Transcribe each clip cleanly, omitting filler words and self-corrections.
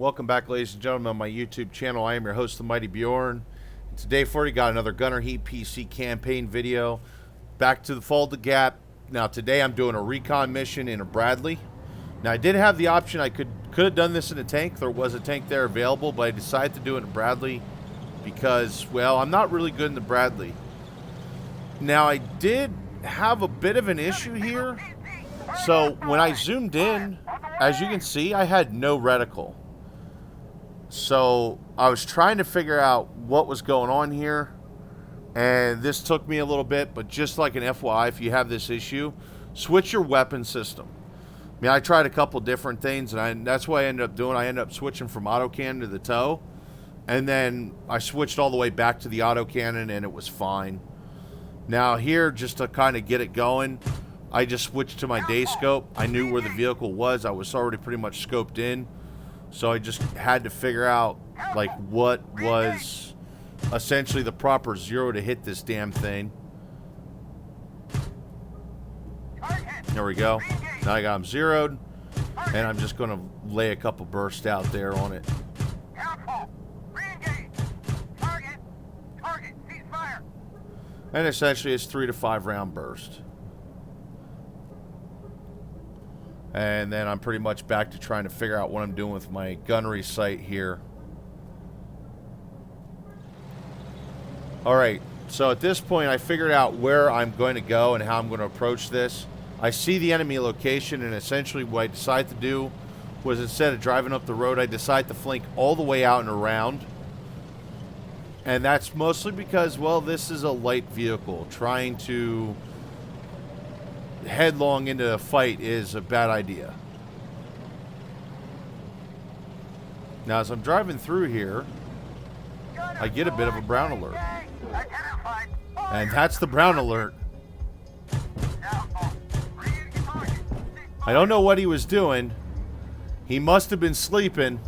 Welcome back, ladies and gentlemen, on my YouTube channel. I am your host, the Mighty Bjorn. Today for you, got another Gunner Heat PC campaign video. Back to the Fulda Gap. Now today I'm doing a recon mission in a Bradley. Now I did have the option, I could have done this in a tank. There was a tank there available, but I decided to do it in a Bradley because, well, I'm not really good in the Bradley. Now I did have a bit of an issue here. So when I zoomed in, as you can see, I had no reticle. So I was trying to figure out what was going on here, and this took me a little bit, but just like an FYI, if you have this issue, switch your weapon system. I mean, I tried a couple different things, and that's what I ended up doing. I ended up switching from autocannon to the tow, and then I switched all the way back to the autocannon, and it was fine. Now here, just to kind of get it going, I just switched to my day scope. I knew where the vehicle was. I was already pretty much scoped in. So I just had to figure out, like, what was essentially the proper zero to hit this damn thing. There we go. Now I got him zeroed. And I'm just going to lay a couple bursts out there on it. And essentially it's 3 to 5 round burst. And then I'm pretty much back to trying to figure out what I'm doing with my gunnery sight here. Alright, so at this point I figured out where I'm going to go and how I'm going to approach this. I see the enemy location, and essentially what I decided to do was, instead of driving up the road, I decided to flank all the way out and around. And that's mostly because, well, this is a light vehicle. Trying to headlong into a fight is a bad idea. Now as I'm driving through here, I get a bit of a brown alert. And that's the brown alert. I don't know what he was doing. He must have been sleeping.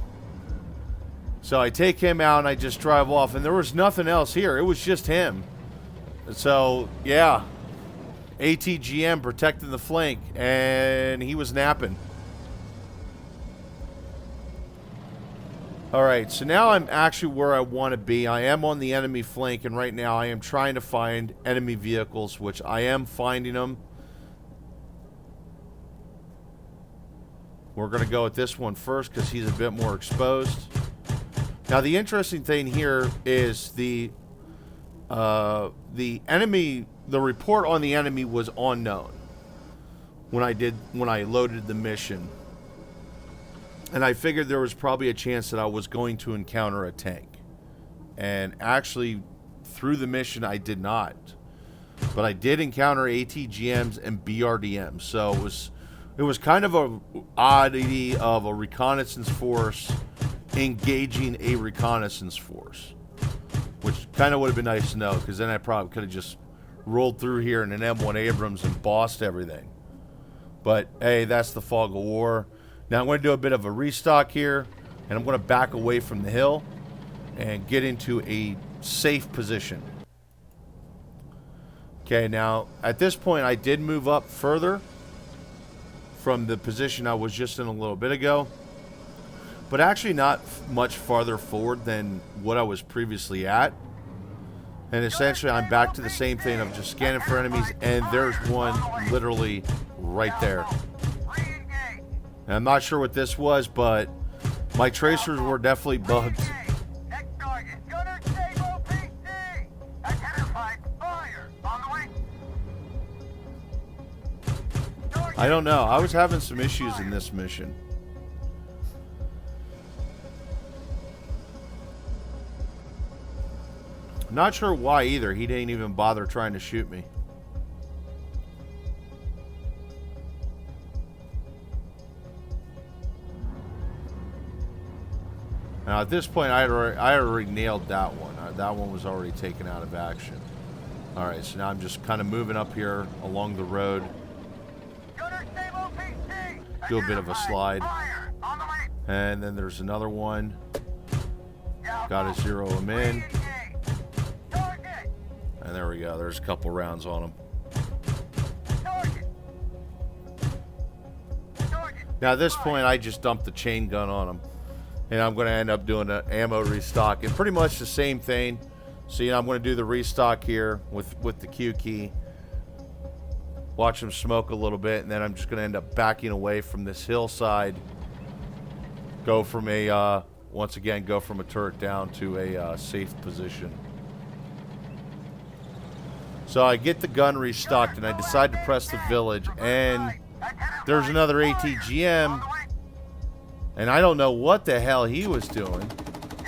So I take him out and I just drive off, and there was nothing else here. It was just him. So yeah, ATGM protecting the flank, and he was napping. Alright, so now I'm actually where I want to be. I am on the enemy flank, and right now I am trying to find enemy vehicles, which I am finding them. We're going to go with this one first because he's a bit more exposed. Now the interesting thing here is the enemy, the report on the enemy was unknown when I loaded the mission. And I figured there was probably a chance that I was going to encounter a tank. And actually, through the mission, I did not. But I did encounter ATGMs and BRDMs. So it was kind of a oddity of a reconnaissance force engaging a reconnaissance force, which kind of would have been nice to know, because then I probably could have just rolled through here in an M1 Abrams and bossed everything. But hey, that's the fog of war. Now I'm going to do a bit of a restock here, and I'm going to back away from the hill and get into a safe position. Okay, now at this point I did move up further from the position I was just in a little bit ago, but actually not much farther forward than what I was previously at. And essentially I'm back to the same thing of just scanning for enemies, and there's one literally right there. And I'm not sure what this was, but my tracers were definitely bugged. I don't know. I was having some issues in this mission. Not sure why either. He didn't even bother trying to shoot me. Now at this point, I already nailed that one. That one was already taken out of action. Alright, so now I'm just kind of moving up here along the road. Do a bit of a slide. And then there's another one. Got to zero him in. And there we go. There's a couple rounds on him. Now at this point, I just dumped the chain gun on him. and I'm going to end up doing an ammo restock. And pretty much the same thing. So, I'm going to do the restock here with the Q key. Watch them smoke a little bit, and then I'm just going to end up backing away from this hillside. Go from a, once again, go from a turret down to a safe position. So I get the gun restocked, and I decide to press the village, and there's another ATGM, and I don't know what the hell he was doing.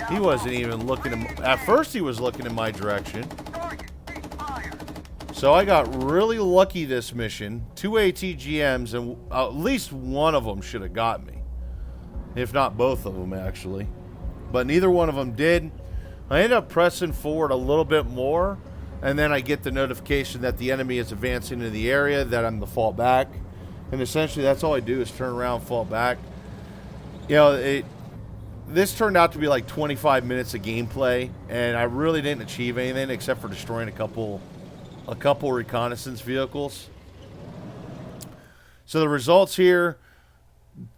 He wasn't even looking at first he was looking in my direction. So I got really lucky this mission. 2 ATGMs, and at least one of them should have got me. If not both of them, actually. But neither one of them did. I ended up pressing forward a little bit more, and then I get the notification that the enemy is advancing into the area, that I'm to fall back. And essentially that's all I do is turn around, fall back. This turned out to be like 25 minutes of gameplay, and I really didn't achieve anything except for destroying a couple reconnaissance vehicles. So the results here,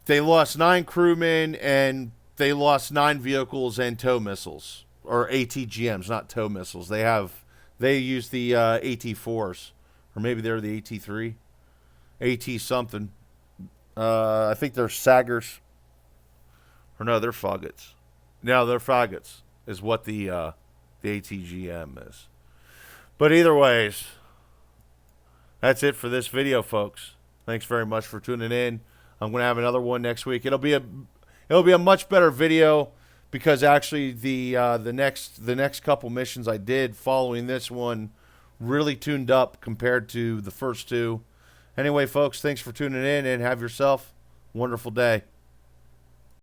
they lost 9 crewmen, and they lost 9 vehicles and tow missiles, or ATGMs, not tow missiles. They use the AT4s, or maybe they're the AT3, AT something. I think they're Saggers, or no, they're Foggets. No, they're Foggets is what the ATGM is. But either ways, that's it for this video, folks. Thanks very much for tuning in. I'm going to have another one next week. It'll be a much better video because actually the next couple missions I did following this one really tuned up compared to the first two. Anyway, folks, thanks for tuning in, and have yourself a wonderful day.